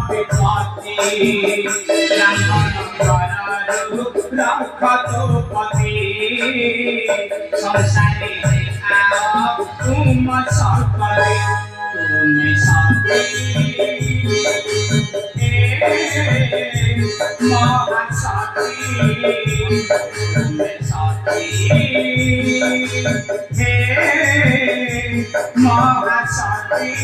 বিপত্তি রক্ষতপতি সংসারে তুম সকলে তুমি সতী মহাসতী তুমি সতী হে মহাসতী